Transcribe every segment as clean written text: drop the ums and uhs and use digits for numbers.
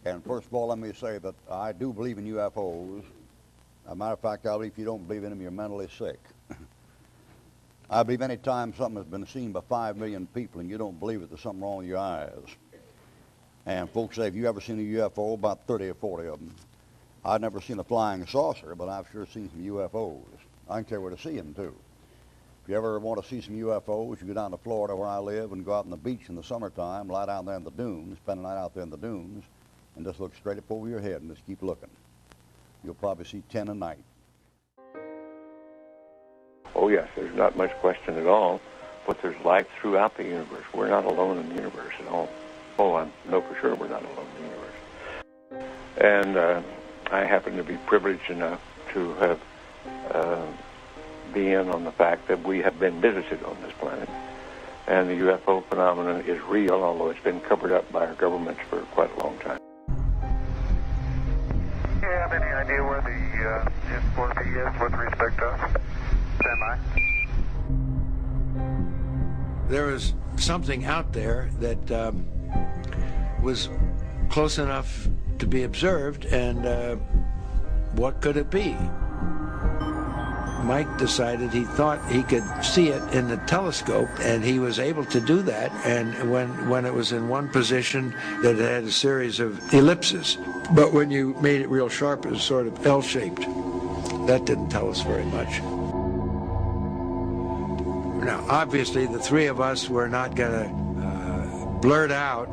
And first of all, let me say that I do believe in UFOs. As a matter of fact, I believe if you don't believe in them, you're mentally sick. I believe any time something has been seen by 5 million people and you don't believe it, there's something wrong with your eyes. And folks say, have you ever seen a UFO? About 30 or 40 of them. I've never seen a flying saucer, but I've sure seen some UFOs. I can tell you where to see them, too. If you ever want to see some UFOs, you go down to Florida where I live and go out on the beach in the summertime, lie down there in the dunes, spend the night out there in the dunes, and just look straight up over your head and just keep looking. You'll probably see 10 a night. Oh yes, there's not much question at all, but there's life throughout the universe. We're not alone in the universe at all. Oh, I know for sure we're not alone in the universe. And I happen to be privileged enough to have be in on the fact that we have been visited on this planet. And the UFO phenomenon is real, although it's been covered up by our governments for quite a long time. Do you have any idea where the S4B is with respect to us? Semi. There was something out there that was close enough to be observed, and what could it be? Mike decided he thought he could see it in the telescope, and he was able to do that. And when it was in one position, that it had a series of ellipses. But when you made it real sharp, it was sort of L-shaped. That didn't tell us very much. Now, obviously, the three of us were not going to blurt out,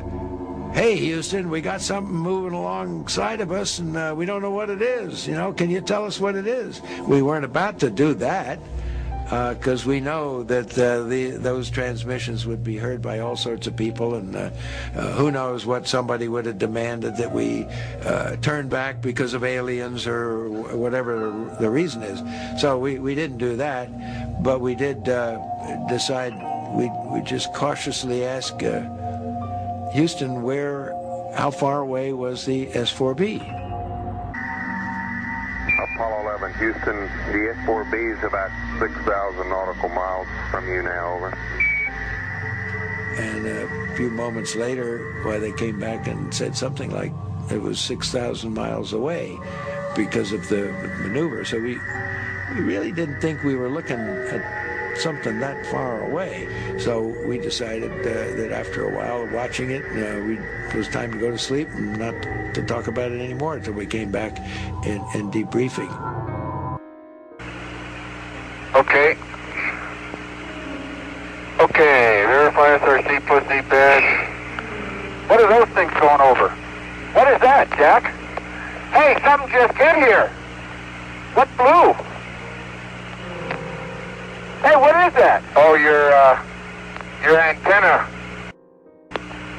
"Hey, Houston, we got something moving alongside of us, and we don't know what it is. You know, can you tell us what it is?" We weren't about to do that, because we know that those transmissions would be heard by all sorts of people, and who knows what somebody would have demanded that we turn back because of aliens or whatever the reason is. So we didn't do that, but we did decide we just cautiously ask Houston, how far away was the S4B? Apollo 11, Houston, the S4B is about 6,000 nautical miles from you now, over. And a few moments later, they came back and said something like it was 6,000 miles away because of the maneuver. So we really didn't think we were looking at something that far away. So we decided that after a while of watching it, it was time to go to sleep and not to talk about it anymore until we came back and debriefing. Okay. Okay, verify SRC plus D badge. What are those things going over? What is that, Jack? Hey, something just get here. What blue? Hey, what is that? Oh, your antenna.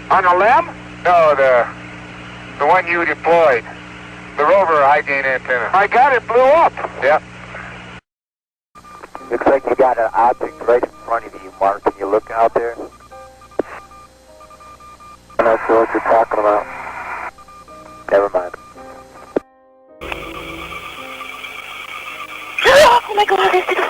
On the LEM? No, the one you deployed. The rover high gain antenna. My God, it blew up. Yep. Looks like you got an object right in front of you, Mark. Can you look out there? I'm not sure what you're talking about. Never mind. Oh my God, this is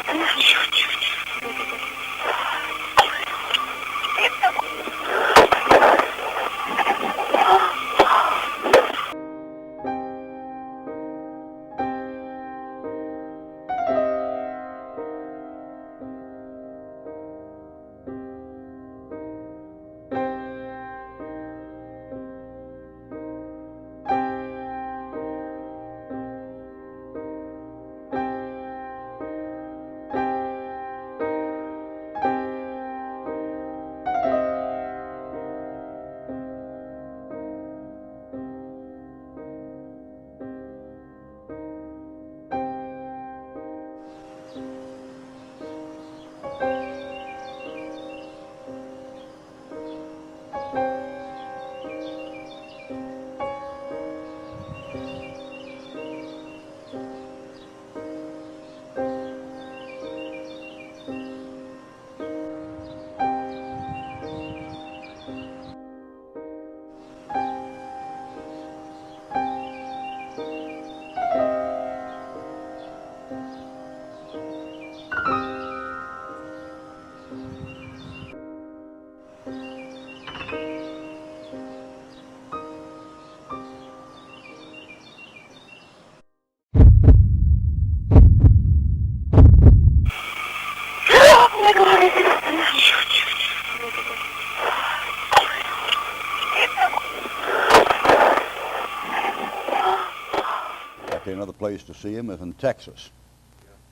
other place to see them is in Texas.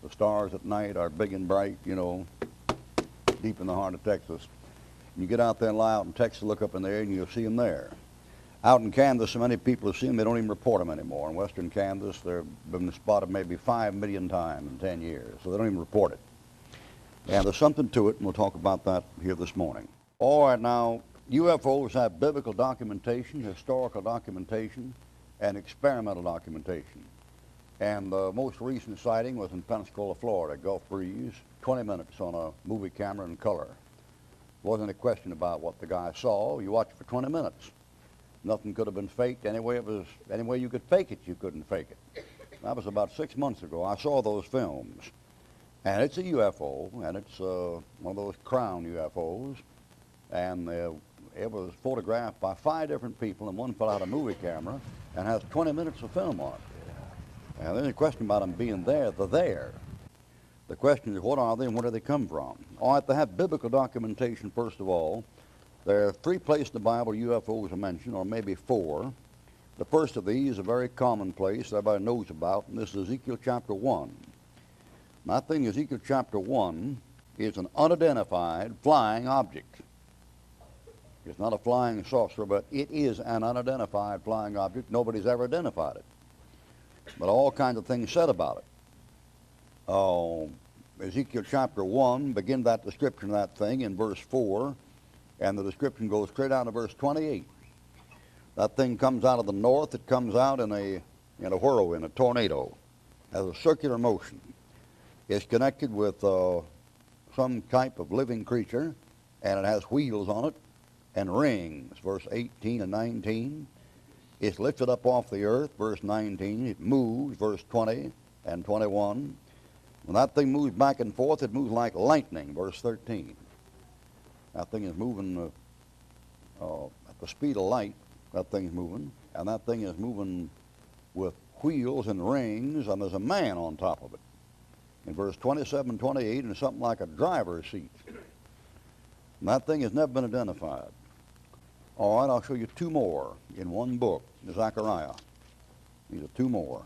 The stars at night are big and bright, you know, deep in the heart of Texas. You get out there and lie out in Texas, look up in the air, and you'll see them there. Out in Kansas, so many people have seen them, they don't even report them anymore. In western Kansas, they've been spotted maybe 5 million times in 10 years, so they don't even report it. And there's something to it, and we'll talk about that here this morning. All right, now, UFOs have biblical documentation, historical documentation, and experimental documentation. And the most recent sighting was in Pensacola, Florida, Gulf Breeze, 20 minutes on a movie camera in color. Wasn't a question about what the guy saw. You watched it for 20 minutes. Nothing could have been faked. Any way you could fake it, you couldn't fake it. That was about 6 months ago. I saw those films. And it's a UFO, and it's one of those crown UFOs. And it was photographed by 5 different people, and one fell out a movie camera and has 20 minutes of film on it. And there's a question about them being there. They're there. The question is, what are they and where do they come from? All right, they have biblical documentation, first of all. There are 3 places in the Bible UFOs are mentioned, or maybe 4. The first of these is a very common place everybody knows about, and this is Ezekiel chapter 1. And I think Ezekiel chapter 1 is an unidentified flying object. It's not a flying saucer, but it is an unidentified flying object. Nobody's ever identified it. But all kinds of things said about it. Ezekiel chapter 1, begin that description of that thing in verse 4, and the description goes straight out to verse 28. That thing comes out of the north. It comes out in a whirlwind, a tornado, has a circular motion. It's connected with some type of living creature, and it has wheels on it and rings, verse 18 and 19. It's lifted up off the earth, verse 19. It moves, verse 20 and 21. When that thing moves back and forth, it moves like lightning, verse 13. That thing is moving at the speed of light. That thing's moving, and that thing is moving with wheels and rings, and there's a man on top of it. In verse 27, 28, and something like a driver's seat. And that thing has never been identified. All right, I'll show you 2 more in one book, Zechariah. These are 2 more.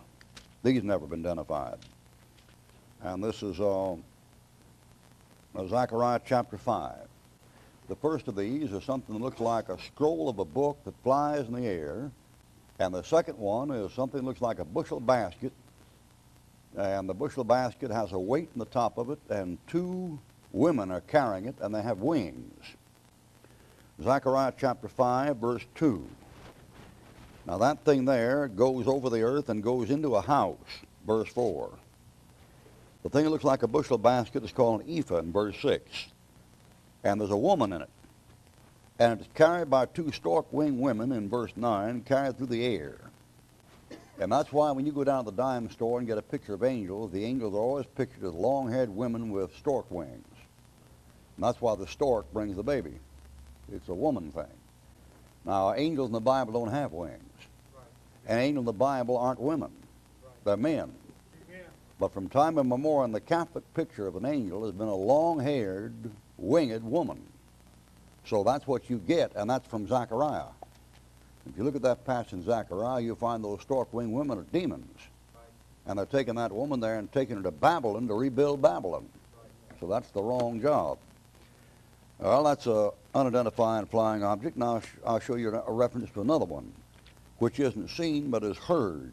These never been identified. And this is Zechariah chapter 5. The first of these is something that looks like a scroll of a book that flies in the air. And the second one is something that looks like a bushel basket. And the bushel basket has a weight in the top of it, and 2 women are carrying it, and they have wings. Zechariah chapter 5, verse 2. Now that thing there goes over the earth and goes into a house, verse 4. The thing that looks like a bushel basket is called an ephah in verse 6. And there's a woman in it. And it's carried by 2 stork-winged women in verse 9, carried through the air. And that's why when you go down to the dime store and get a picture of angels, the angels are always pictured as long-haired women with stork wings. And that's why the stork brings the baby. It's a woman thing. Now, angels in the Bible don't have wings. Right. And angels in the Bible aren't women. Right. They're men. Amen. But from time immemorial, in the Catholic picture of an angel has been a long-haired, winged woman. So that's what you get, and that's from Zechariah. If you look at that passage in Zechariah, you'll find those stork-winged women are demons. Right. And they're taking that woman there and taking her to Babylon to rebuild Babylon. Right. So that's the wrong job. Well, that's an unidentified flying object. Now I'll show you a reference to another one, which isn't seen but is heard.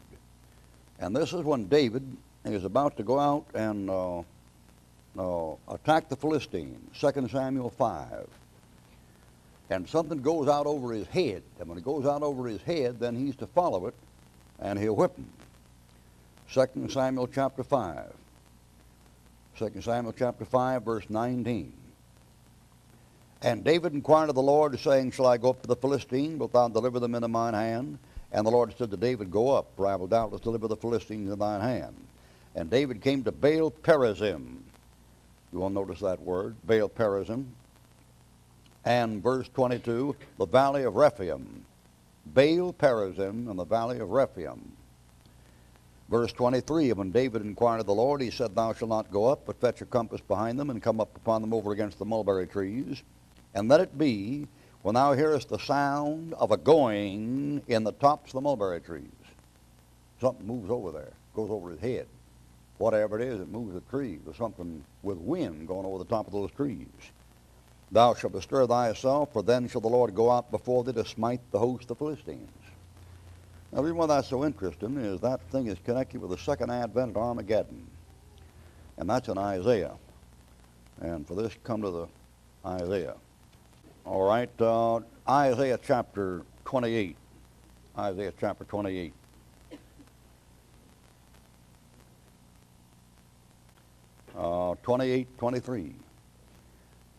And this is when David is about to go out and attack the Philistines, 2 Samuel 5. And something goes out over his head. And when it goes out over his head, then he's to follow it, and he'll whip him. 2 Samuel chapter 5. 2 Samuel chapter 5, verse 19. And David inquired of the Lord, saying, Shall I go up to the Philistines? Wilt thou deliver them into mine hand? And the Lord said to David, Go up, for I will doubtless deliver the Philistines into thine hand. And David came to Baal Perazim. You will notice that word, Baal Perazim. And verse 22, the valley of Rephaim. Baal Perazim and the valley of Rephaim. Verse 23, when David inquired of the Lord, he said, Thou shalt not go up, but fetch a compass behind them, and come up upon them over against the mulberry trees. And let it be, when thou hearest the sound of a going in the tops of the mulberry trees. Something moves over there. goes over his head. Whatever it is, it moves the trees. There's something with wind going over the top of those trees. Thou shalt bestir thyself, for then shall the Lord go out before thee to smite the host of the Philistines. Now, the reason why that's so interesting is that thing is connected with the second advent of Armageddon. And that's in Isaiah. And for this, come to the Isaiah. All right, Isaiah chapter 28. Isaiah chapter 28. Uh, 28, 23.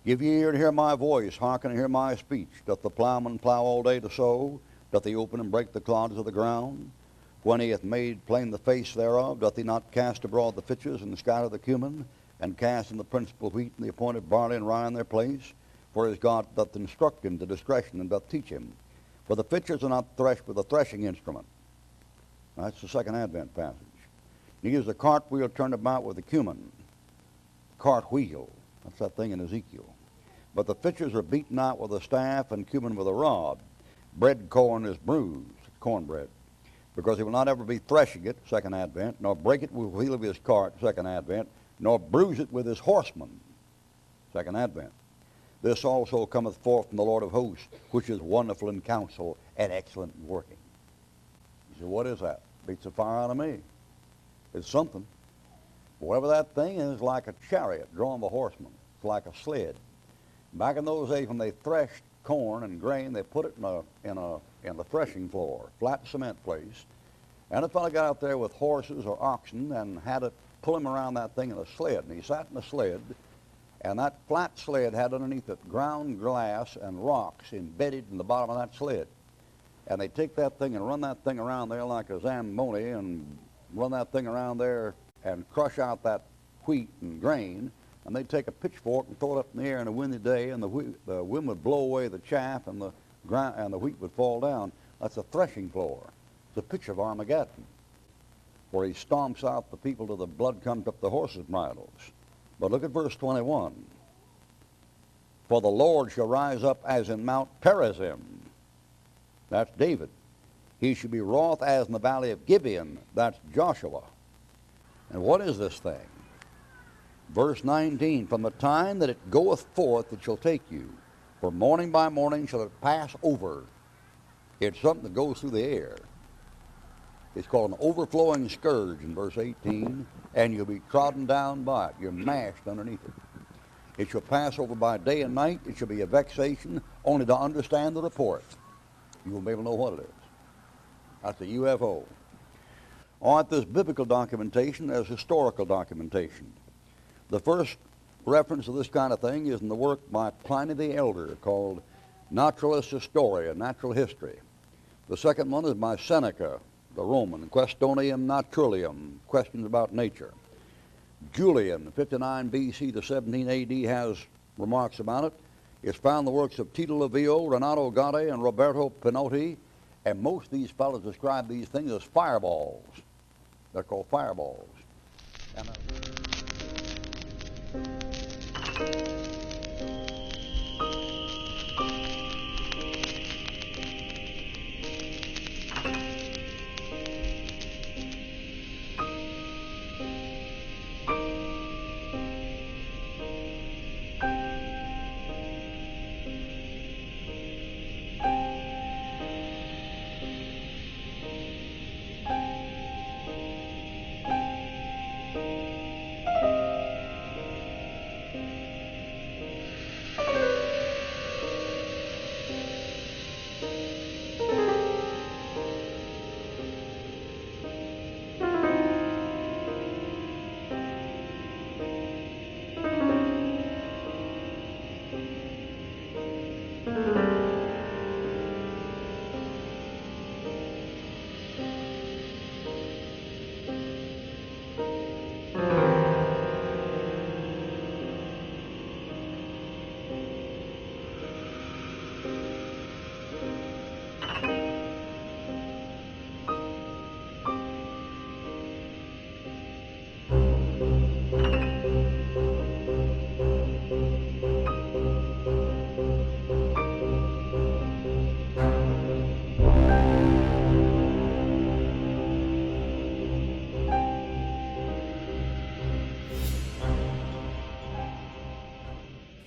Give ye ear to hear my voice, hearken and hear my speech. Doth the plowman plow all day to sow? Doth he open and break the clods of the ground? When he hath made plain the face thereof, doth he not cast abroad the fitches and scatter the cumin, and cast in the principal wheat and the appointed barley and rye in their place? For his God doth instruct him to discretion and doth teach him. For the fitches are not threshed with a threshing instrument. That's the second advent passage. He is the cartwheel turned about with the cumin. Cartwheel. That's that thing in Ezekiel. But the fitches are beaten out with a staff and cumin with a rod. Bread corn is bruised, cornbread. Because he will not ever be threshing it, second advent, nor break it with the wheel of his cart, second advent, nor bruise it with his horsemen, second advent. This also cometh forth from the Lord of hosts, which is wonderful in counsel and excellent in working. You say, what is that? Beats the fire out of me. It's something. Whatever that thing is, like a chariot drawn by horsemen. It's like a sled. Back in those days when they threshed corn and grain, they put it in the threshing floor, flat cement place. And a fellow got out there with horses or oxen and had to pull him around that thing in a sled. And he sat in the sled, and that flat sled had underneath it ground glass and rocks embedded in the bottom of that sled. And they take that thing and run that thing around there like a Zamboni and run that thing around there and crush out that wheat and grain. And they'd take a pitchfork and throw it up in the air on a windy day, and the wind would blow away the chaff, and the wheat would fall down. That's a threshing floor. It's a picture of Armageddon, where he stomps out the people till the blood comes up the horses' bridles. But look at verse 21. For the Lord shall rise up as in Mount Perazim. That's David. He shall be wroth as in the valley of Gibeon. That's Joshua. And what is this thing? Verse 19, from the time that it goeth forth it shall take you, for morning by morning shall it pass over. It's something that goes through the air. It's called an overflowing scourge in verse 18, and you'll be trodden down by it. You're mashed underneath it. It shall pass over by day and night. It shall be a vexation, only to understand the report. You won't be able to know what it is. That's a UFO. All right, there's biblical documentation, there's historical documentation. The first reference to this kind of thing is in the work by Pliny the Elder called Naturalis Historia, Natural History. The second one is by Seneca, the Roman, Quaestionum Naturalium, questions about nature. Julian, 59 B.C. to 17 A.D., has remarks about it. It's found in the works of Tito Livio, Renato Gatti, and Roberto Pinotti, and most of these fellows describe these things as fireballs. They're called fireballs. And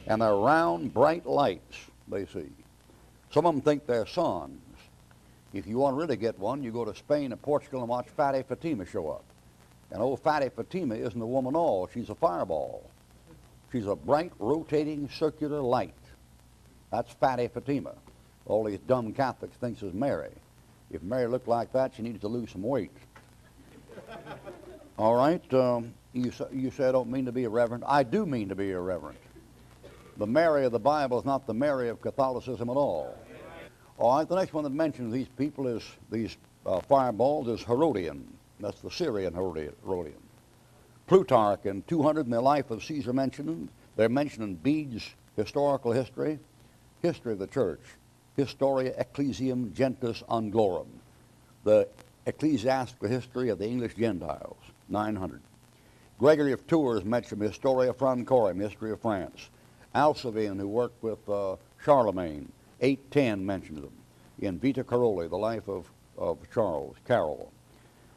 and they're round, bright lights they see. Some of them think they're suns. If you want to really get one, you go to Spain and Portugal and watch Fatty Fatima show up. And old Fatty Fatima isn't a woman at all. She's a fireball. She's a bright, rotating, circular light. That's Fatty Fatima. All these dumb Catholics thinks is Mary. If Mary looked like that, she needs to lose some weight. All right, you say I don't mean to be irreverent. I do mean to be irreverent. The Mary of the Bible is not the Mary of Catholicism at all. All right, the next one that mentions these people is, these fireballs, is Herodian. That's the Syrian Herodian. Plutarch in 200 in the life of Caesar mentioned. They're mentioned in Bede's historical history, history of the church, Historia Ecclesiam Gentis Anglorum, the ecclesiastical history of the English Gentiles, 900. Gregory of Tours mentioned Historia Francorum, history of France. Alcivin, who worked with Charlemagne, 810 mentions them. In Vita Caroli, the life of Charles Carroll.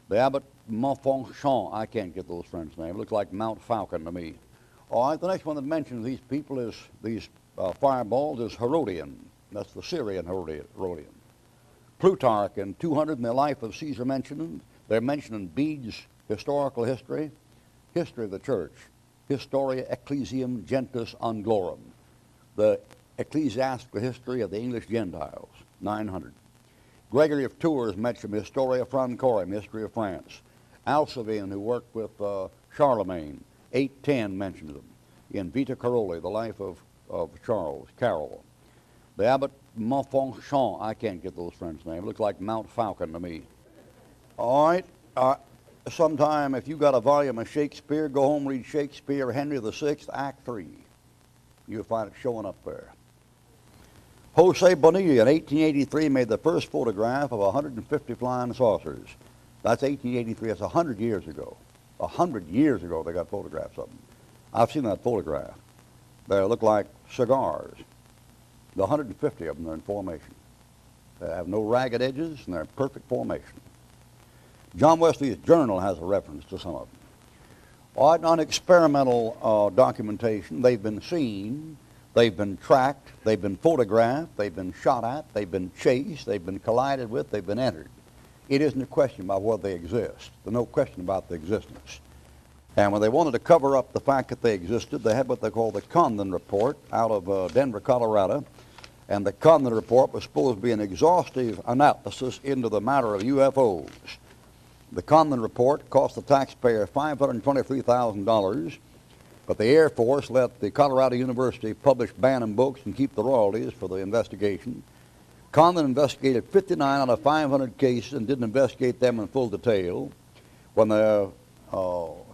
The abbot Montfaucon, I can't get those French names. It looks like Mount Falcon to me. All right, the next one that mentions these people is, these fireballs, is Herodian. That's the Syrian Herodian. Plutarch in 200 in the life of Caesar mentioned. They're mentioned in Bede's historical history, history of the church, Historia Ecclesiam Gentis Anglorum, the ecclesiastical history of the English Gentiles, 900. Gregory of Tours mentioned Historia Francorum, history of France. Alcivin, who worked with Charlemagne, 810 mentions them. In Vita Caroli, the life of Charles Carroll. The abbot Montfaucon, I can't get those French names. It looks like Mount Falcon to me. All right. Sometime, if you got a volume of Shakespeare, go home, read Shakespeare, Henry VI, Act 3. You'll find it showing up there. Jose Bonilla in 1883 made the first photograph of 150 flying saucers. That's 1883. That's 100 years ago. 100 years ago they got photographs of them. I've seen that photograph. They look like cigars. The 150 of them are in formation. They have no ragged edges, and they're in perfect formation. John Wesley's journal has a reference to some of them. All right, on experimental documentation, they've been seen, they've been tracked, they've been photographed, they've been shot at, they've been chased, they've been collided with, they've been entered. It isn't a question about whether they exist. There's no question about the existence. And when they wanted to cover up the fact that they existed, they had what they call the Condon Report out of Denver, Colorado. And the Condon Report was supposed to be an exhaustive analysis into the matter of UFOs. The Condon Report cost the taxpayer $523,000, but the Air Force let the Colorado University publish Bantam books and keep the royalties for the investigation. Condon investigated 59 out of 500 cases and didn't investigate them in full detail. When the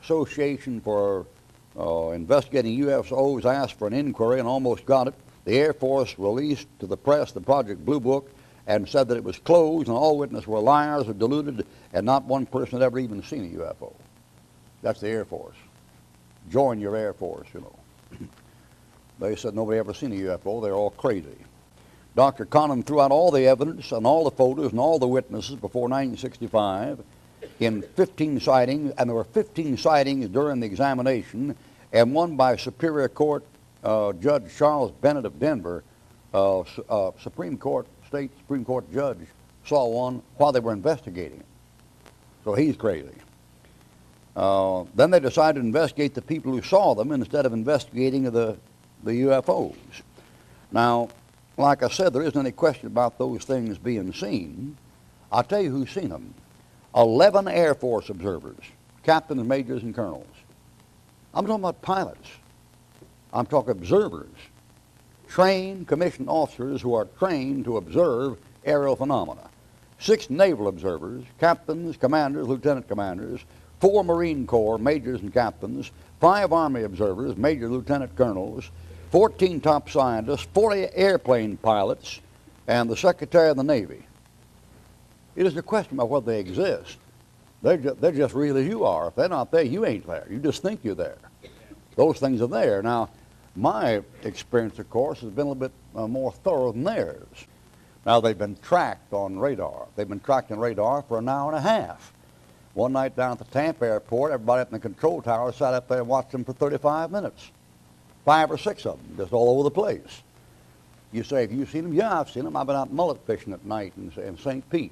Association for Investigating UFOs asked for an inquiry and almost got it, the Air Force released to the press the Project Blue Book and said that it was closed and all witnesses were liars or deluded and not one person had ever even seen a UFO. That's the Air Force. Join your Air Force, you know. They said nobody ever seen a UFO. They're all crazy. Dr. Condon threw out all the evidence and all the photos and all the witnesses before 1965 in 15 sightings, and there were 15 sightings during the examination, and one by Superior Court Judge Charles Bennett of Denver, Supreme Court, State Supreme Court judge, saw one while they were investigating it. So he's crazy. Then they decided to investigate the people who saw them instead of investigating the UFOs. Now, like I said, there isn't any question about those things being seen. I'll tell you who's seen them. 11 Air Force observers, captains, majors, and colonels. I'm talking about pilots. I'm talking observers, trained commissioned officers who are trained to observe aerial phenomena. 6 naval observers, captains, commanders, lieutenant commanders, 4 Marine Corps majors and captains, 5 Army observers, major lieutenant colonels, 14 top scientists, 40 airplane pilots, and the Secretary of the Navy. It isn't a question about whether they exist. They're just real as you are. If they're not there, you ain't there. You just think you're there. Those things are there. Now, my experience, of course, has been a little bit more thorough than theirs. Now, they've been tracked on radar. They've been tracked on radar for an hour and a half. One night down at the Tampa airport, everybody up in the control tower sat up there and watched them for 35 minutes. 5 or 6 of them, just all over the place. You say, have you seen them? Yeah, I've seen them. I've been out mullet fishing at night in St. Pete.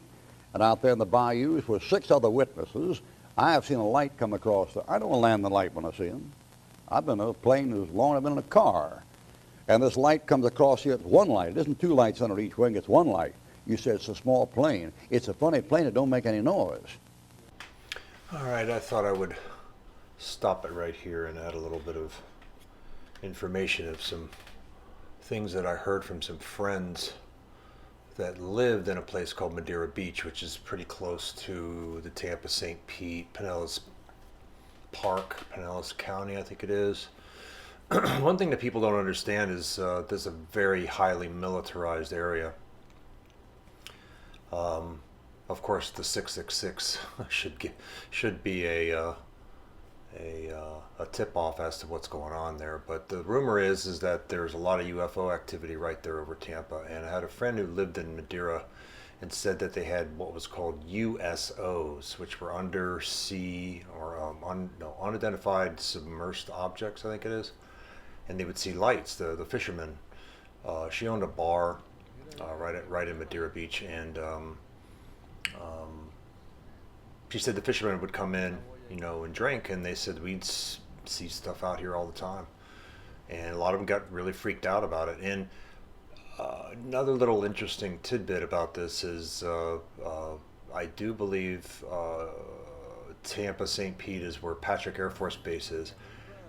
And out there in the bayous with 6 other witnesses, I have seen a light come across there. I don't land the light when I see them. I've been in a plane as long as I've been in a car. And this light comes across here. It's one light. It isn't 2 lights under each wing. It's 1 light. You said it's a small plane. It's a funny plane. It don't make any noise. All right, I thought I would stop it right here and add a little bit of information of some things that I heard from some friends that lived in a place called Madeira Beach, which is pretty close to the Tampa, St. Pete, Pinellas Park, Pinellas County, I think it is. One thing that people don't understand is this is a very highly militarized area. Of course, the 666 should be a tip-off as to what's going on there. But the rumor is that there's a lot of UFO activity right there over Tampa. And I had a friend who lived in Madeira and said that they had what was called USOs, which were undersea or unidentified submerged objects, I think it is. And they would see lights. The fishermen. She owned a bar right in Madeira Beach, and she said the fishermen would come in, and drink, and they said we'd see stuff out here all the time, and a lot of them got really freaked out about it. And another little interesting tidbit about this is I do believe Tampa, St. Pete is where Patrick Air Force Base is,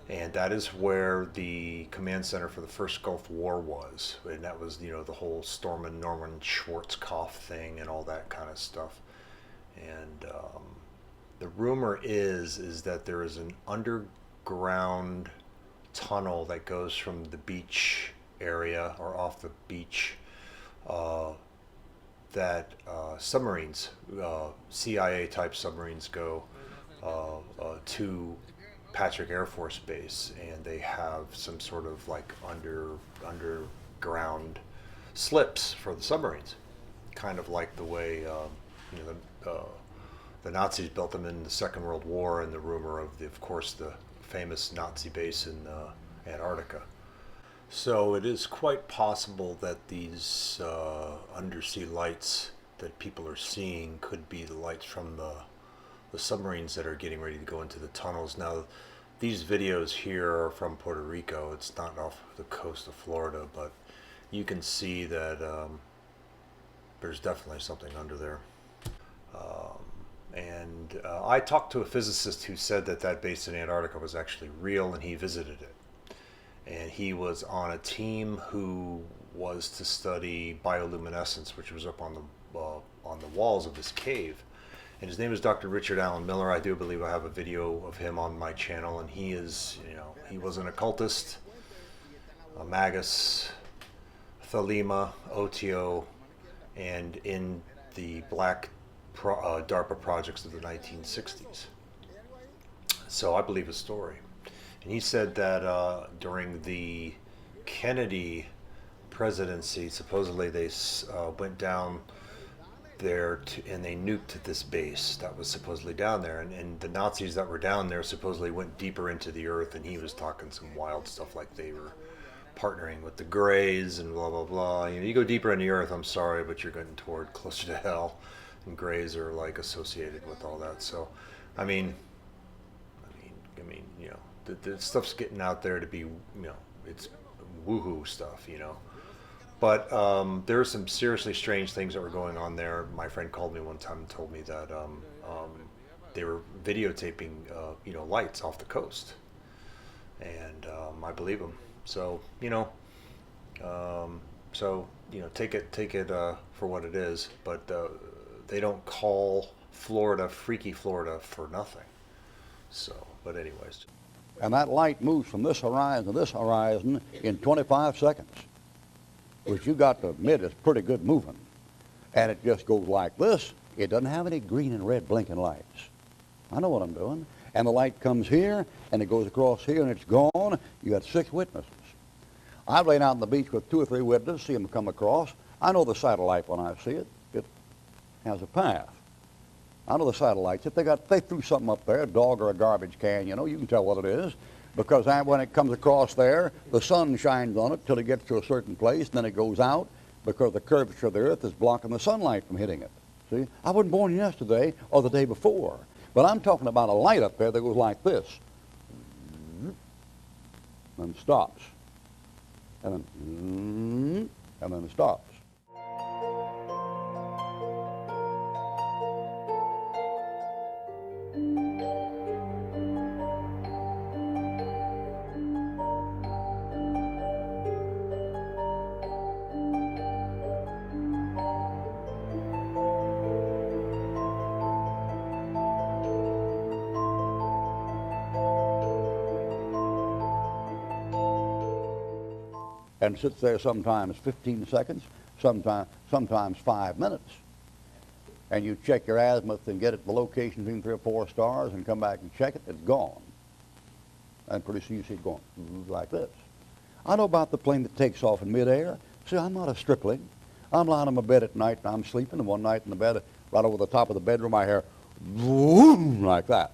and that is where the command center for the first Gulf War was, and that was the whole Norman Schwarzkopf thing and all that kind of stuff. And the rumor is that there is an underground tunnel that goes from the beach area or off the beach that submarines, CIA type submarines go to Patrick Air Force Base, and they have some sort of like underground slips for the submarines, kind of like the way the Nazis built them in the Second World War, and the rumor of course, the famous Nazi base in Antarctica. So it is quite possible that these undersea lights that people are seeing could be the lights from the submarines that are getting ready to go into the tunnels. Now, these videos here are from Puerto Rico. It's not off the coast of Florida, but you can see that there's definitely something under there. And I talked to a physicist who said that base in Antarctica was actually real, and he visited it. And he was on a team who was to study bioluminescence, which was up on the walls of this cave. And his name is Dr. Richard Allen Miller. I do believe I have a video of him on my channel, and he is, he was an occultist, a magus, Thelema, OTO, and in the black DARPA projects of the 1960s. So I believe his story. And he said that during the Kennedy presidency, supposedly they went down there and they nuked this base that was supposedly down there, and the Nazis that were down there supposedly went deeper into the earth, and he was talking some wild stuff like they were partnering with the Greys and blah blah blah. You go deeper in the earth, I'm sorry, but you're getting toward closer to hell, and Greys are like associated with all that. So I mean the stuff's getting out there to be, it's woohoo stuff, But there are some seriously strange things that were going on there. My friend called me one time and told me that they were videotaping, lights off the coast, and I believe them. So take it for what it is. But they don't call Florida Freaky Florida for nothing. So, but anyways. And that light moves from this horizon to this horizon in 25 seconds. Which you got to admit is pretty good moving. And it just goes like this. It doesn't have any green and red blinking lights. I know what I'm doing. And the light comes here, and it goes across here, and it's gone. You got 6 witnesses. I've laid out on the beach with 2 or 3 witnesses, see them come across. I know the satellite when I see it. It has a path. I know the satellites. If they threw something up there, a dog or a garbage can, you can tell what it is. because when it comes across there, the sun shines on it till it gets to a certain place, and then it goes out because the curvature of the earth is blocking the sunlight from hitting it. See, I wasn't born yesterday or the day before, but I'm talking about a light up there that goes like this, and stops, and then it stops. And sits there sometimes 15 seconds, sometimes 5 minutes. And you check your azimuth and get it the location between 3 or 4 stars and come back and check it, it's gone. And pretty soon you see it going like this. I know about the plane that takes off in midair. See, I'm not a stripling. I'm lying on my bed at night and I'm sleeping, and one night in the bed, right over the top of the bedroom, I hear boom like that.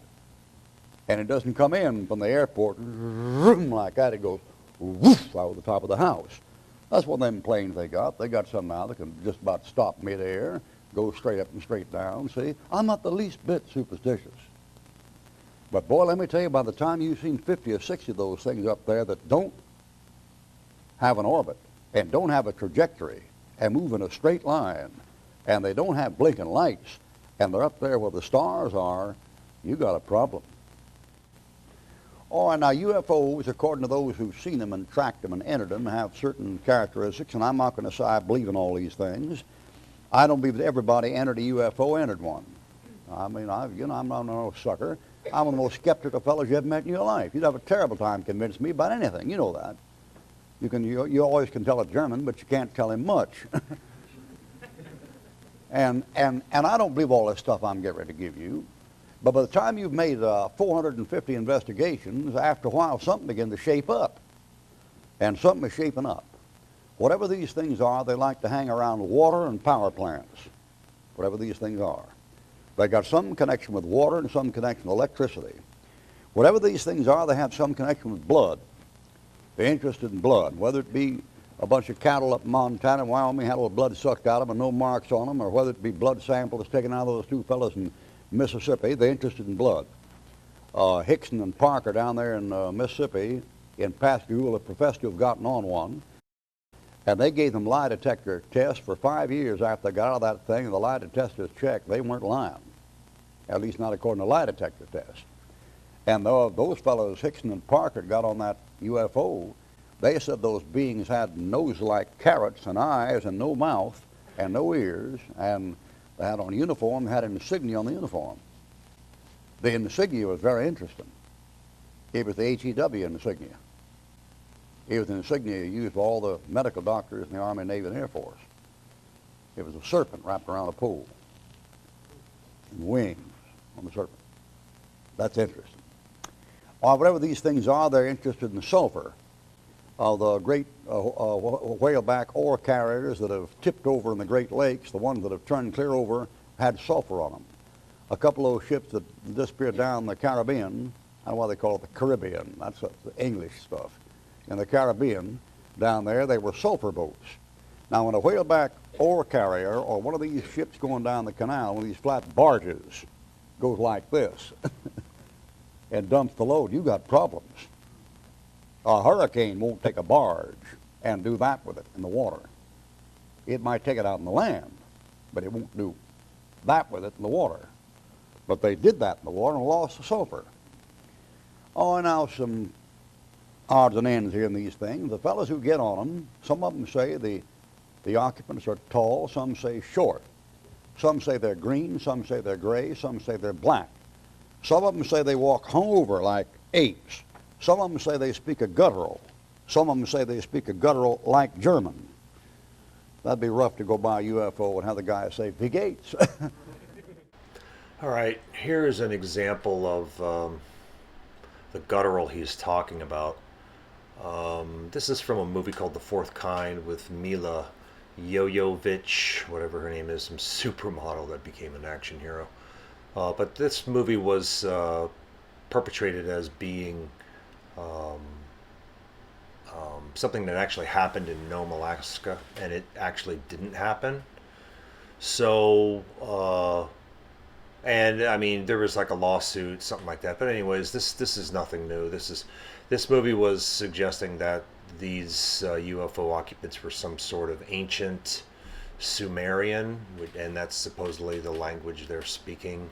And it doesn't come in from the airport like that, it goes woof out of the top of the house. That's one of them planes they got. They got some now that can just about stop midair, go straight up and straight down. See, I'm not the least bit superstitious. But boy, let me tell you, by the time you've seen 50 or 60 of those things up there that don't have an orbit and don't have a trajectory and move in a straight line, and they don't have blinking lights, and they're up there where the stars are, you got a problem. Oh, now UFOs, according to those who've seen them and tracked them and entered them, have certain characteristics, and I'm not going to say I believe in all these things. I don't believe that everybody entered a UFO entered one. I mean, I'm not no sucker. I'm one of the most skeptical fellows you ever met in your life. You'd have a terrible time convincing me about anything. You know that. You always can tell a German, but you can't tell him much. and I don't believe all this stuff I'm getting ready to give you. But by the time you've made 450 investigations, after a while something begins to shape up. And something is shaping up. Whatever these things are, they like to hang around water and power plants. Whatever these things are. They got some connection with water and some connection with electricity. Whatever these things are, they have some connection with blood. They're interested in blood, whether it be a bunch of cattle up in Montana and Wyoming had all the blood sucked out of them and no marks on them, or whether it be blood samples taken out of those two fellows in Mississippi. They're interested in blood. Hickson and Parker down there in Mississippi, in Pascagoula, professed to have gotten on one, and they gave them lie detector tests for 5 years after they got out of that thing, and the lie detectors checked. They weren't lying, at least not according to lie detector tests. And those fellows, Hickson and Parker, got on that UFO. They said those beings had nose like carrots and eyes and no mouth and no ears, and they had on a uniform, had an insignia on the uniform. The insignia was very interesting. It was the HEW insignia. It was an insignia used by all the medical doctors in the Army, Navy, and Air Force. It was a serpent wrapped around a pole, and wings on the serpent. That's interesting. Whatever these things are, they're interested in sulfur. The great whaleback ore carriers that have tipped over in the Great Lakes, the ones that have turned clear over, had sulfur on them. A couple of those ships that disappeared down the Caribbean, I don't know why they call it the Caribbean, that's the English stuff. In the Caribbean, down there, they were sulfur boats. Now, when a whaleback ore carrier or one of these ships going down the canal, one of these flat barges, goes like this and dumps the load, you got problems. A hurricane won't take a barge and do that with it in the water. It might take it out in the land, but it won't do that with it in the water. But they did that in the water and lost the sulfur. Oh, and now some odds and ends here in these things. The fellows who get on them, some of them say the occupants are tall, some say short. Some say they're green, some say they're gray, some say they're black. Some of them say they walk hungover like apes. Some of them say they speak a guttural. Some of them say they speak a guttural like German. That'd be rough to go by a UFO and have the guy say, "Wie geht's?" All right, here's an example of the guttural he's talking about. This is from a movie called The Fourth Kind with Mila Jovovich, whatever her name is, some supermodel that became an action hero. But this movie was perpetrated as being um, something that actually happened in Nome, Alaska, and it actually didn't happen. So, and I mean, there was like a lawsuit, something like that. But anyways, this is nothing new. This movie was suggesting that these UFO occupants were some sort of ancient Sumerian, and that's supposedly the language they're speaking.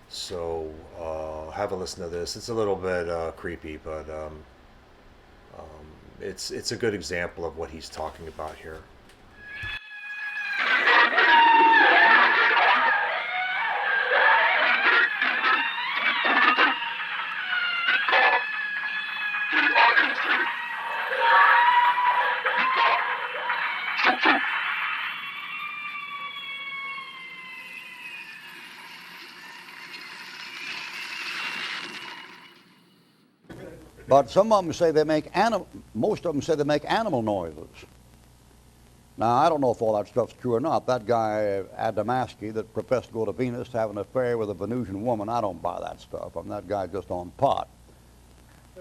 So have a listen to this. It's a little bit creepy, but it's a good example of what he's talking about here. But some of them say they make most of them say they make animal noises. Now, I don't know if all that stuff's true or not. That guy, Adamaski, that professed to go to Venus to have an affair with a Venusian woman, I don't buy that stuff. I mean, that guy's just on pot.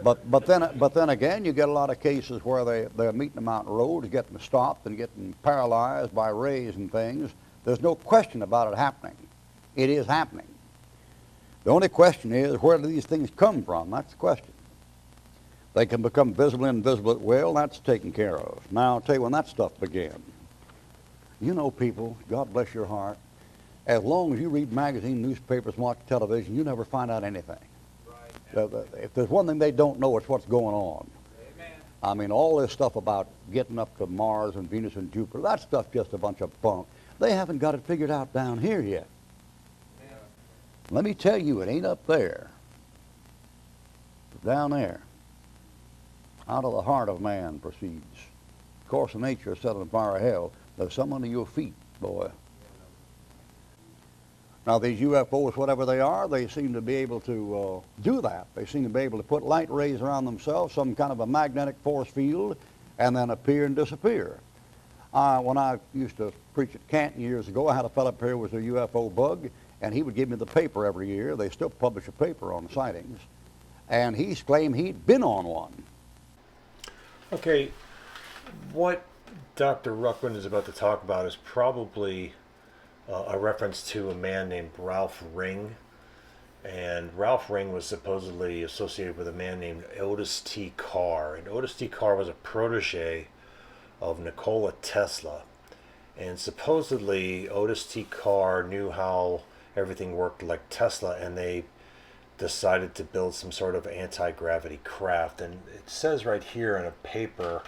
But then again, you get a lot of cases where they're meeting them out on roads, getting stopped and getting paralyzed by rays and things. There's no question about it happening. It is happening. The only question is, where do these things come from? That's the question. They can become visible and invisible at will. That's taken care of. Now, I'll tell you when that stuff began. You know, people, God bless your heart, as long as you read magazines, newspapers, and watch television, you never find out anything. Right. If there's one thing they don't know, it's what's going on. Amen. I mean, all this stuff about getting up to Mars and Venus and Jupiter, that stuff's just a bunch of bunk. They haven't got it figured out down here yet. Yeah. Let me tell you, it ain't up there. It's down there. Out of the heart of man proceeds. Of course, in nature, set on fire of hell, there's some under your feet, boy. Now, these UFOs, whatever they are, they seem to be able to do that. They seem to be able to put light rays around themselves, some kind of a magnetic force field, and then appear and disappear. When I used to preach at Canton years ago, I had a fellow up here who was a UFO bug, and he would give me the paper every year. They still publish a paper on sightings. And he claimed he'd been on one. Okay, what Dr. Ruckman is about to talk about is probably a reference to a man named Ralph Ring. And Ralph Ring was supposedly associated with a man named Otis T. Carr. And Otis T. Carr was a protege of Nikola Tesla. And supposedly Otis T. Carr knew how everything worked like Tesla, and they decided to build some sort of anti-gravity craft. And it says right here in a paper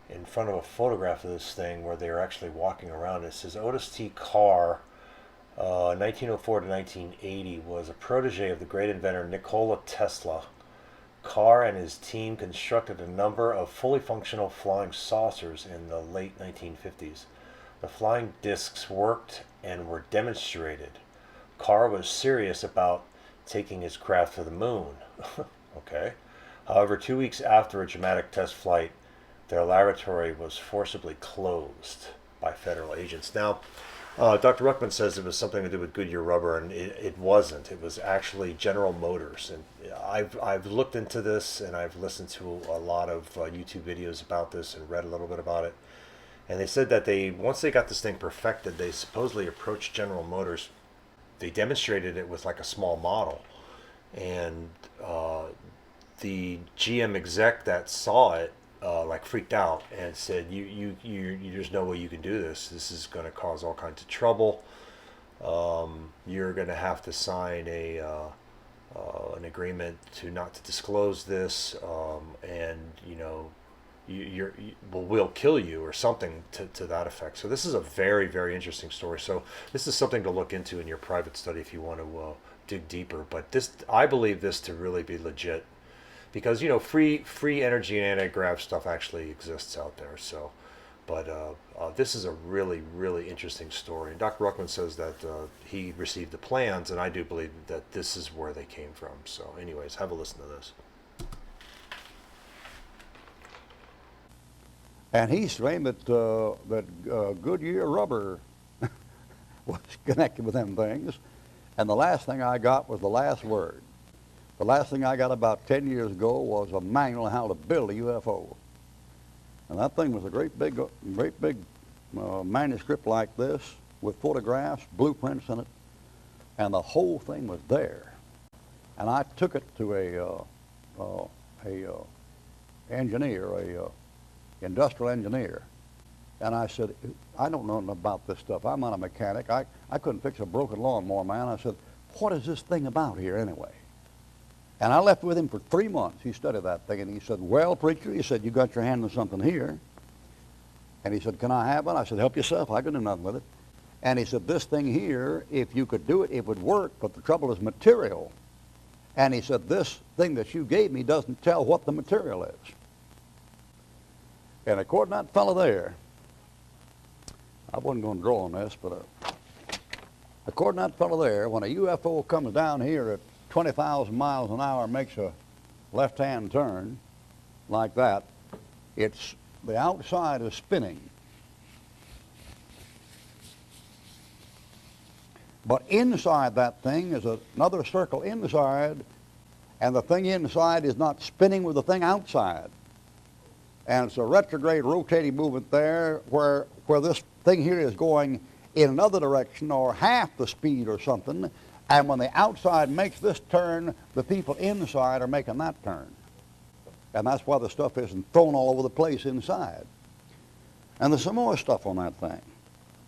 in front of a photograph of this thing where they're actually walking around, it says Otis T. Carr, 1904 to 1980, was a protege of the great inventor Nikola Tesla. Carr and his team constructed a number of fully functional flying saucers in the late 1950s. The flying discs worked and were demonstrated. Carr was serious about taking his craft to the moon. Okay. However, 2 weeks after a dramatic test flight, their laboratory was forcibly closed by federal agents. Now, Dr. Ruckman says it was something to do with Goodyear rubber, and it wasn't. It was actually General Motors. And I've looked into this, and I've listened to a lot of YouTube videos about this and read a little bit about it. And they said that once they got this thing perfected, they supposedly approached General Motors. They demonstrated it with like a small model, and the GM exec that saw it like freaked out and said, "You, there's no way you can do this. This is going to cause all kinds of trouble. You're going to have to sign an agreement not to disclose this, and we'll kill you," or something to that effect. So this is a very, very interesting story. So this is something to look into in your private study if you want to dig deeper. But I believe this to really be legit, because free energy and anti-grav stuff actually exists out there. So, but this is a really, really interesting story. And Dr. Ruckman says that he received the plans, and I do believe that this is where they came from. So, anyways, have a listen to this. And he's claimed that Goodyear rubber was connected with them things. And the last thing I got was the last word. The last thing I got about 10 years ago was a manual on how to build a UFO. And that thing was a great big manuscript like this with photographs, blueprints in it, and the whole thing was there. And I took it to a industrial engineer, and I said, I don't know nothing about this stuff. I'm not a mechanic. I couldn't fix a broken lawnmower, man. I said, what is this thing about here anyway? And I left with him for 3 months. He studied that thing, and he said, well, preacher, he said, you got your hand on something here. And he said, can I have it? I said, help yourself. I can do nothing with it. And he said, this thing here, if you could do it, it would work, but the trouble is material. And he said, this thing that you gave me doesn't tell what the material is. And according to that fellow there, I wasn't going to draw on this, but according to that fellow there, when a UFO comes down here at 20,000 miles an hour and makes a left-hand turn like that, it's the outside is spinning. But inside that thing is another circle inside, and the thing inside is not spinning with the thing outside. And it's a retrograde rotating movement there where this thing here is going in another direction or half the speed or something. And when the outside makes this turn, the people inside are making that turn. And that's why the stuff isn't thrown all over the place inside. And there's some more stuff on that thing.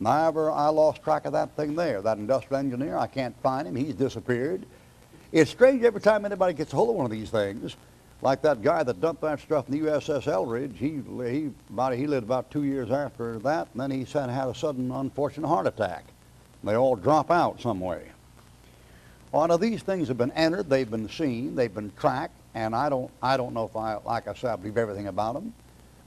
I lost track of that thing there. That industrial engineer, I can't find him. He's disappeared. It's strange every time anybody gets a hold of one of these things, like that guy that dumped that stuff in the USS Eldridge. He lived about 2 years after that, and then he had a sudden unfortunate heart attack. They all drop out some way. Well, now these things have been entered, they've been seen, they've been tracked, and I don't know if like I said, I believe everything about them,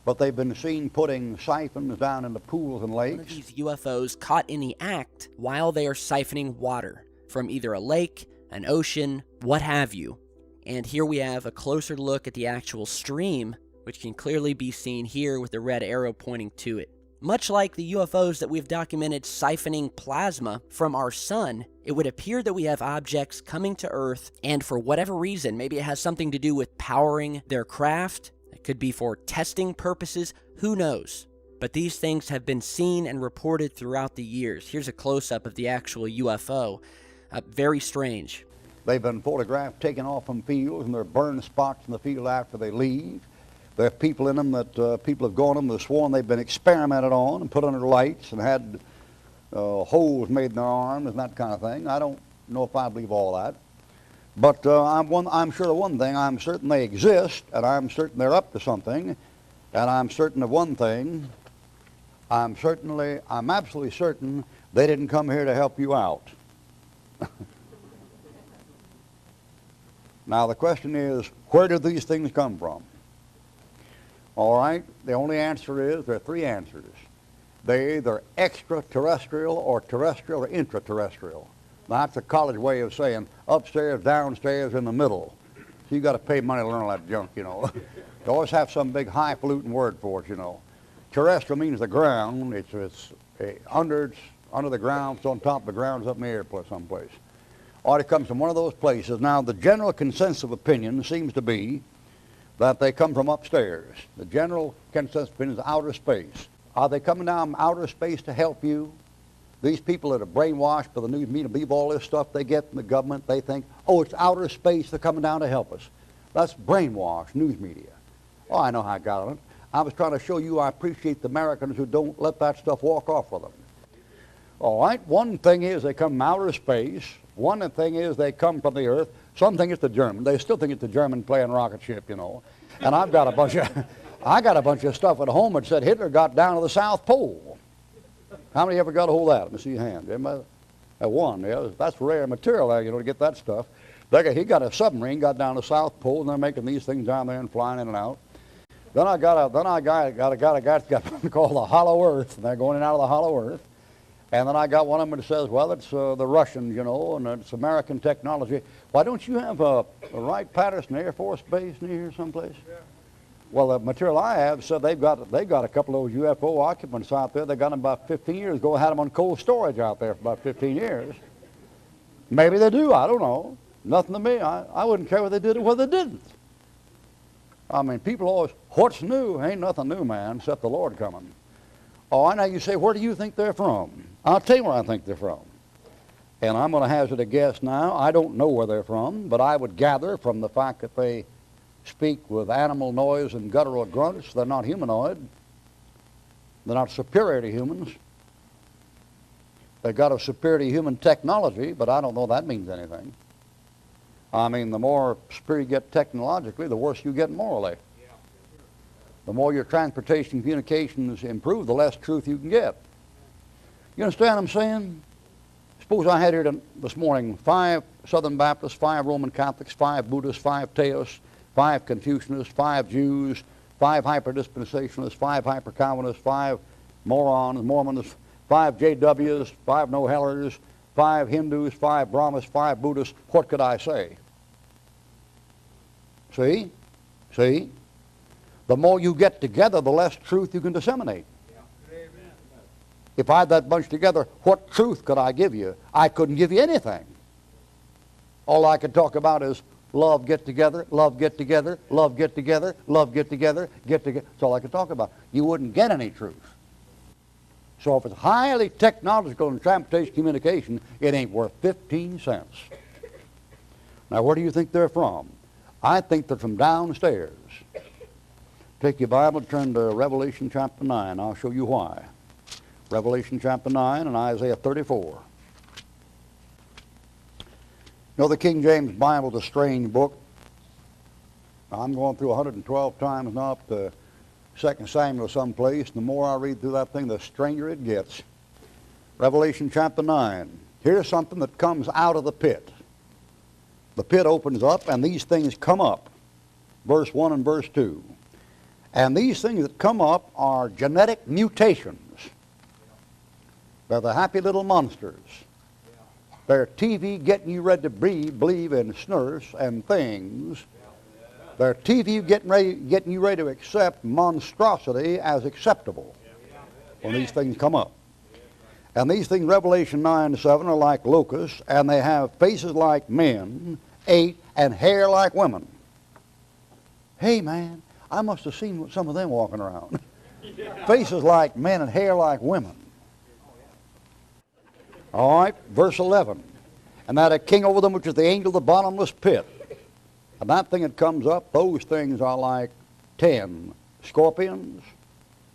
but they've been seen putting siphons down into pools and lakes. One of these UFOs caught in the act while they are siphoning water from either a lake, an ocean, what have you. And here we have a closer look at the actual stream, which can clearly be seen here with the red arrow pointing to it. Much like the UFOs that we've documented siphoning plasma from our sun, it would appear that we have objects coming to Earth, and for whatever reason, maybe it has something to do with powering their craft, it could be for testing purposes, who knows? But these things have been seen and reported throughout the years. Here's a close-up of the actual UFO. Very strange. They've been photographed taken off from fields, and there are burn spots in the field after they leave. There are people in them that people have gone in and sworn they've been experimented on and put under lights and had holes made in their arms and that kind of thing. I don't know if I believe all that. But I'm sure of one thing. I'm certain they exist, and I'm certain they're up to something. And I'm certain of one thing. I'm absolutely certain they didn't come here to help you out. Now the question is, where do these things come from? All right, the only answer is, there are three answers. They're either extraterrestrial or terrestrial or intraterrestrial. Now that's a college way of saying upstairs, downstairs, in the middle. So you got to pay money to learn all that junk, you know. You always have some big highfalutin word for it, you know. Terrestrial means the ground. It's under the ground, it's on top of the ground, it's up in the air someplace. Or it comes from one of those places. Now the general consensus of opinion seems to be that they come from upstairs. The general consensus of opinion is outer space. Are they coming down from outer space to help you? These people that are brainwashed by the news media believe all this stuff they get from the government. They think, oh, it's outer space, they're coming down to help us. That's brainwashed news media. Oh, I know how I got on it. I was trying to show you I appreciate the Americans who don't let that stuff walk off with them. All right, one thing is they come from outer space. One thing is they come from the earth. Some think it's the German. They still think it's the German playing rocket ship, you know. And I've got a bunch of stuff at home that said Hitler got down to the South Pole. How many ever got a hold of that? Let me see your hand. Everybody? One. Yeah, that's rare material there, you know, to get that stuff. He got a submarine, got down to the South Pole, and they're making these things down there and flying in and out. Then I got a guy that's got something called the Hollow Earth, and they're going in and out of the Hollow Earth. And then I got one of them that says, well, it's the Russians, you know, and it's American technology. Why don't you have a Wright-Patterson Air Force Base near here someplace? Yeah. Well, the material I have said they got a couple of those UFO occupants out there. They got them about 15 years ago. Had them on cold storage out there for about 15 years. Maybe they do. I don't know. Nothing to me. I wouldn't care whether they did it or whether they didn't. I mean, people always, what's new? Ain't nothing new, man, except the Lord coming. Oh, I know. You say, where do you think they're from? I'll tell you where I think they're from. And I'm going to hazard a guess now. I don't know where they're from, but I would gather from the fact that they speak with animal noise and guttural grunts, they're not humanoid. They're not superior to humans. They've got a superior to human technology, but I don't know that means anything. I mean, the more superior you get technologically, the worse you get morally. The more your transportation communications improve, the less truth you can get. You understand what I'm saying? Suppose I had here this morning 5 Southern Baptists, 5 Roman Catholics, 5 Buddhists, 5 Taoists, 5 Confucianists, 5 Jews, 5 hyper-dispensationalists, 5 hyper-Calvinists, 5 morons, Mormons, 5 JWs, 5 no-hellers, 5 Hindus, 5 Brahmins, 5 Buddhists. What could I say? See? See? The more you get together, the less truth you can disseminate. If I had that bunch together, what truth could I give you? I couldn't give you anything. All I could talk about is love, get together, love, get together, love, get together, love, get together, get together. That's all I could talk about. You wouldn't get any truth. So if it's highly technological and transportation communication, it ain't worth 15 cents. Now, where do you think they're from? I think they're from downstairs. Take your Bible, turn to Revelation chapter 9. I'll show you why. Revelation chapter 9 and Isaiah 34. You know, the King James Bible is a strange book. I'm going through 112 times now up to 2 Samuel someplace. And the more I read through that thing, the stranger it gets. Revelation chapter 9. Here's something that comes out of the pit. The pit opens up and these things come up. Verse 1 and verse 2. And these things that come up are genetic mutations. They're the happy little monsters. They're TV getting you ready to believe in snurse and things. They're TV getting you ready to accept monstrosity as acceptable when these things come up. And these things, Revelation 9:7, are like locusts, and they have faces like men, 8, and hair like women. Hey, man, I must have seen some of them walking around. Faces like men and hair like women. All right, verse 11. And that a king over them, which is the angel of the bottomless pit. And that thing that comes up, those things are like 10 scorpions.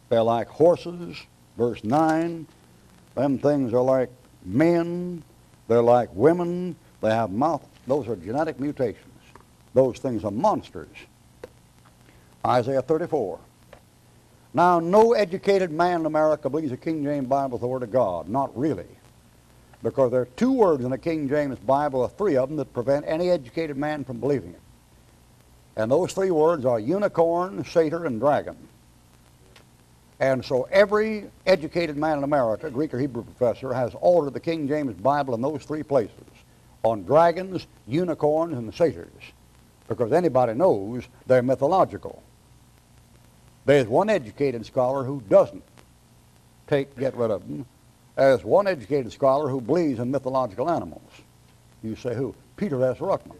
They're like horses. Verse 9. Them things are like men. They're like women. They have mouth. Those are genetic mutations. Those things are monsters. Isaiah 34. Now, no educated man in America believes the King James Bible is the Word of God. Not really. Because there are 2 words in the King James Bible, or 3 of them, that prevent any educated man from believing it. And those 3 words are unicorn, satyr, and dragon. And so every educated man in America, Greek or Hebrew professor, has altered the King James Bible in those 3 places, on dragons, unicorns, and satyrs, because anybody knows they're mythological. There's one educated scholar who doesn't get rid of them. There's one educated scholar who believes in mythological animals. You say who? Peter S. Ruckman.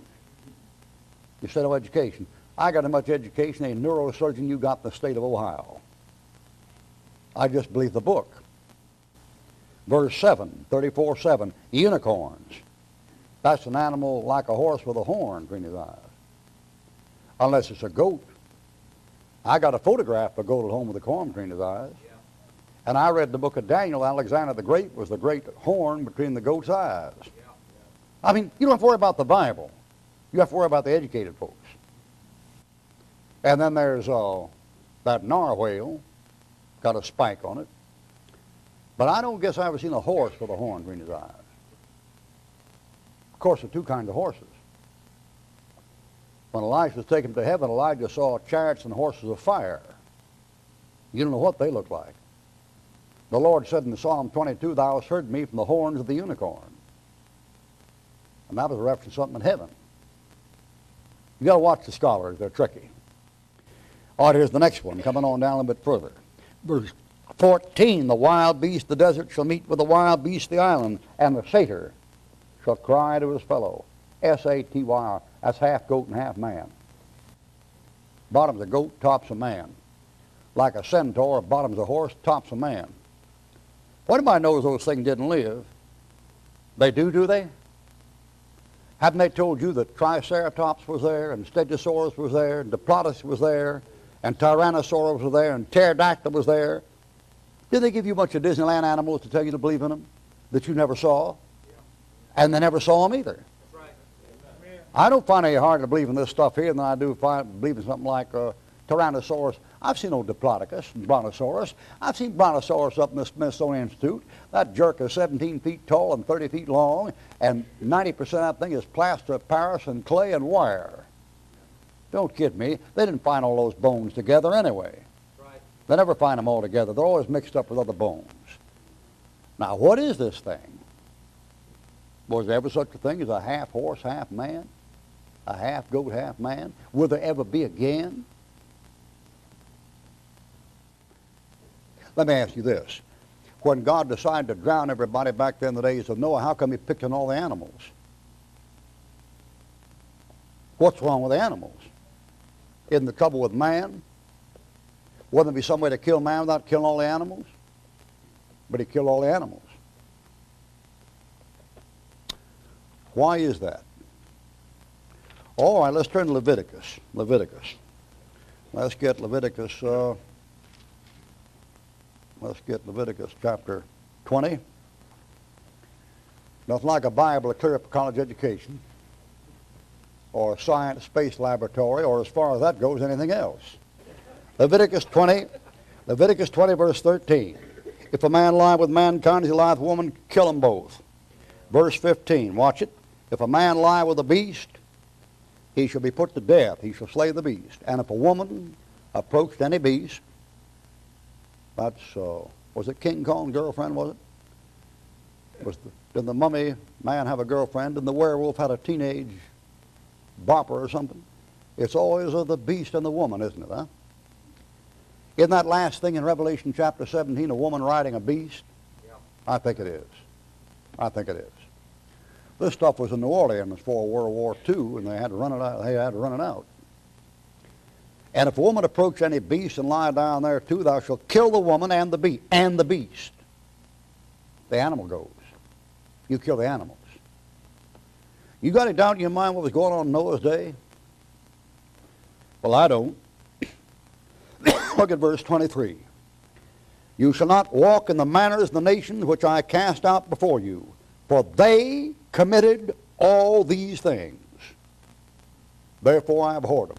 You say no education. I got as much education as a neurosurgeon you got in the state of Ohio. I just believe the book. Verse 7, 34:7, unicorns. That's an animal like a horse with a horn between his eyes. Unless it's a goat. I got a photograph of a goat at home with a horn between his eyes. And I read the book of Daniel. Alexander the Great was the great horn between the goat's eyes. I mean, you don't have to worry about the Bible. You have to worry about the educated folks. And then there's that narwhal, got a spike on it. But I don't guess I've ever seen a horse with a horn between his eyes. Of course, there are 2 kinds of horses. When Elijah was taken to heaven, Elijah saw chariots and horses of fire. You don't know what they look like. The Lord said in Psalm 22, "Thou hast heard me from the horns of the unicorn." And that was a reference to something in heaven. You got to watch the scholars. They're tricky. All right, here's the next one, coming on down a bit further. Verse 14, the wild beast of the desert shall meet with the wild beast of the island, and the satyr shall cry to his fellow. S-A-T-Y-R. That's half goat and half man. Bottom's a goat, top's a man. Like a centaur, bottom's a horse, top's a man. Well, anybody knows those things didn't live. They do they? Haven't they told you that Triceratops was there, and Stegosaurus was there, and Diplodocus was there, and Tyrannosaurus was there, and Pterodactyl was there? Did they give you a bunch of Disneyland animals to tell you to believe in them that you never saw? And they never saw them either. I don't find it any harder to believe in this stuff here than I do believe in something like Tyrannosaurus. I've seen old Diplodocus and Brontosaurus. I've seen Brontosaurus up in the Smithsonian Institute. That jerk is 17 feet tall and 30 feet long, and 90% of that thing is plaster of Paris and clay and wire. Don't kid me. They didn't find all those bones together anyway. Right. They never find them all together. They're always mixed up with other bones. Now, what is this thing? Was there ever such a thing as a half horse, half man? A half goat, half man? Will there ever be again? Let me ask you this. When God decided to drown everybody back then in the days of Noah, how come he picked on all the animals? What's wrong with the animals? Isn't the trouble with man? Wouldn't there be some way to kill man without killing all the animals? But he killed all the animals. Why is that? All right, let's turn to Leviticus. Let's get Leviticus chapter 20. Nothing like a Bible to clear up a college education, or a science space laboratory, or as far as that goes, anything else. Leviticus 20 verse 13. If a man lie with mankind as he lieth with woman, kill them both. Verse 15, watch it. If a man lie with a beast, he shall be put to death. He shall slay the beast. And if a woman approached any beast, that's, was it King Kong's girlfriend, was it? Did the mummy man have a girlfriend? Did the werewolf had a teenage bopper or something? It's always of the beast and the woman, isn't it, huh? Isn't that last thing in Revelation chapter 17 a woman riding a beast? Yeah. I think it is. I think it is. This stuff was in New Orleans before World War II, and they had to run it out. And if a woman approach any beast and lie down there too, thou shalt kill the woman and the beast. The animal goes. You kill the animals. You got any doubt in your mind what was going on in Noah's day? Well, I don't. Look at verse 23. You shall not walk in the manners of the nations which I cast out before you, for they committed all these things. Therefore I abhorred them.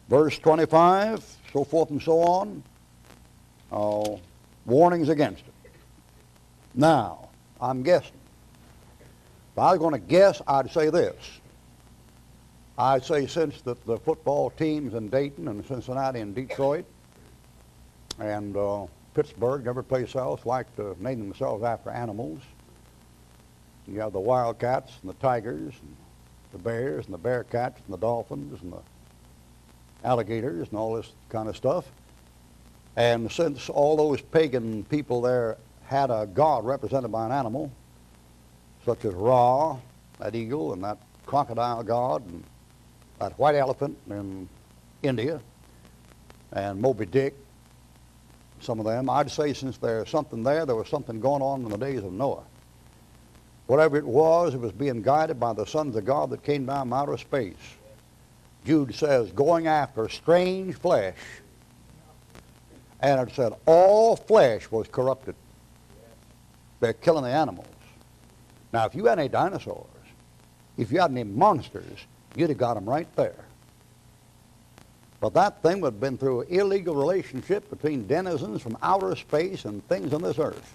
Verse 25, so forth and so on. Warnings against it. Now, I'm guessing. If I was going to guess, I'd say this. I'd say since the football teams in Dayton and Cincinnati and Detroit and Pittsburgh and every place else like to name themselves after animals. You have the Wildcats and the Tigers and the Bears and the Bearcats and the Dolphins and the alligators and all this kind of stuff. And since all those pagan people there had a god represented by an animal, such as Ra, that eagle, and that crocodile god, and that white elephant in India, and Moby Dick, some of them, I'd say since there's something there was something going on in the days of Noah. Whatever it was being guided by the sons of God that came down from outer space. Jude says, going after strange flesh. And it said, all flesh was corrupted. They're killing the animals. Now, if you had any dinosaurs, if you had any monsters, you'd have got them right there. But that thing would have been through an illegal relationship between denizens from outer space and things on this earth.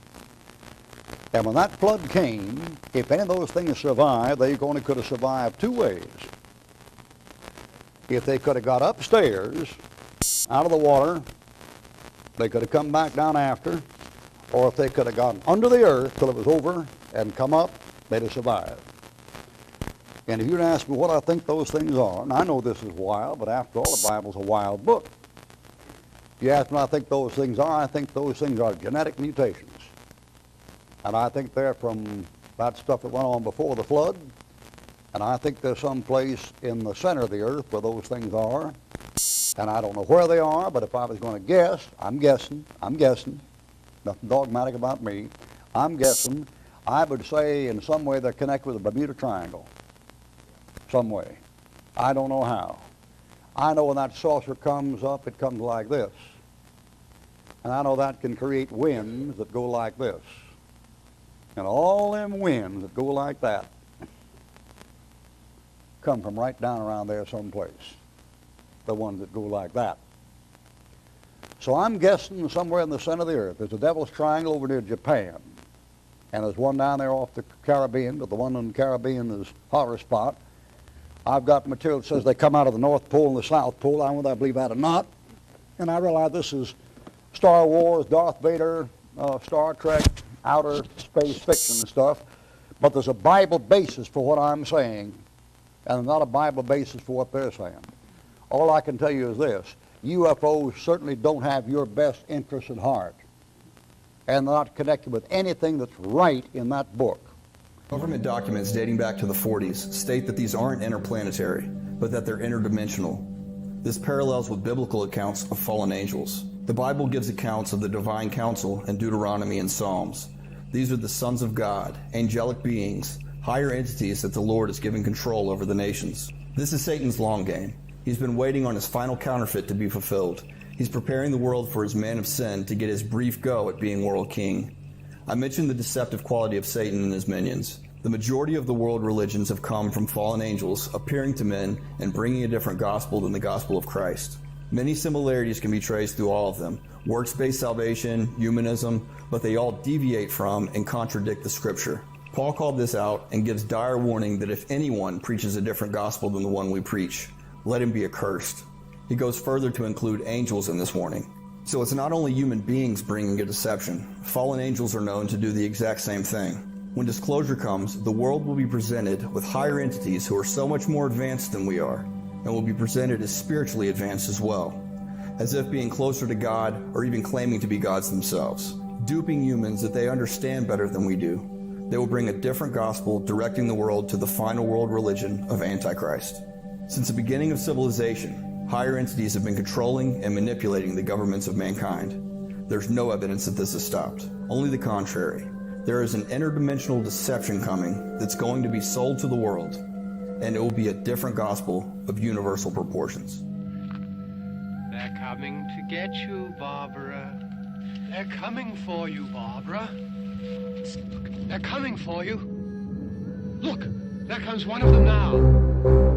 And when that flood came, if any of those things survived, they only could have survived two ways. If they could have got upstairs, out of the water, they could have come back down after, or if they could have gone under the earth till it was over and come up, they'd have survived. And if you'd ask me what I think those things are, and I know this is wild, but after all, the Bible's a wild book. If you ask me what I think those things are, I think those things are genetic mutations. And I think they're from that stuff that went on before the flood, And I think there's some place in the center of the earth where those things are. And I don't know where they are, but if I was going to guess, I'm guessing, nothing dogmatic about me, I'm guessing, I would say in some way they're connected with the Bermuda Triangle. Some way. I don't know how. I know when that saucer comes up, it comes like this. And I know that can create winds that go like this. And all them winds that go like that come from right down around there someplace. The ones that go like that. So I'm guessing somewhere in the center of the earth. There's a Devil's Triangle over near Japan. And there's one down there off the Caribbean, but the one in the Caribbean is hotter spot. I've got material that says they come out of the North Pole and the South Pole. I don't know whether I believe that or not. And I realize this is Star Wars, Darth Vader, Star Trek, outer space fiction and stuff. But there's a Bible basis for what I'm saying, and not a Bible basis for what they're saying. All I can tell you is this. UFOs certainly don't have your best interests at heart, and they're not connected with anything that's right in that book. Government documents dating back to the 40s state that these aren't interplanetary, but that they're interdimensional. This parallels with biblical accounts of fallen angels. The Bible gives accounts of the divine council in Deuteronomy and Psalms. These are the sons of God, angelic beings, higher entities that the Lord has given control over the nations. This is Satan's long game. He's been waiting on his final counterfeit to be fulfilled. He's preparing the world for his man of sin to get his brief go at being world king. I mentioned the deceptive quality of Satan and his minions. The majority of the world religions have come from fallen angels appearing to men and bringing a different gospel than the gospel of Christ. Many similarities can be traced through all of them. Works-based salvation, humanism, but they all deviate from and contradict the scripture. Paul called this out and gives dire warning that if anyone preaches a different gospel than the one we preach, let him be accursed. He goes further to include angels in this warning. So it's not only human beings bringing a deception. Fallen angels are known to do the exact same thing. When disclosure comes, the world will be presented with higher entities who are so much more advanced than we are, and will be presented as spiritually advanced as well, as if being closer to God or even claiming to be gods themselves, duping humans that they understand better than we do. They will bring a different gospel directing the world to the final world religion of Antichrist. Since the beginning of civilization, higher entities have been controlling and manipulating the governments of mankind. There's no evidence that this has stopped. Only the contrary. There is an interdimensional deception coming that's going to be sold to the world, and it will be a different gospel of universal proportions. They're coming to get you, Barbara. They're coming for you, Barbara. They're coming for you. Look, there comes one of them now.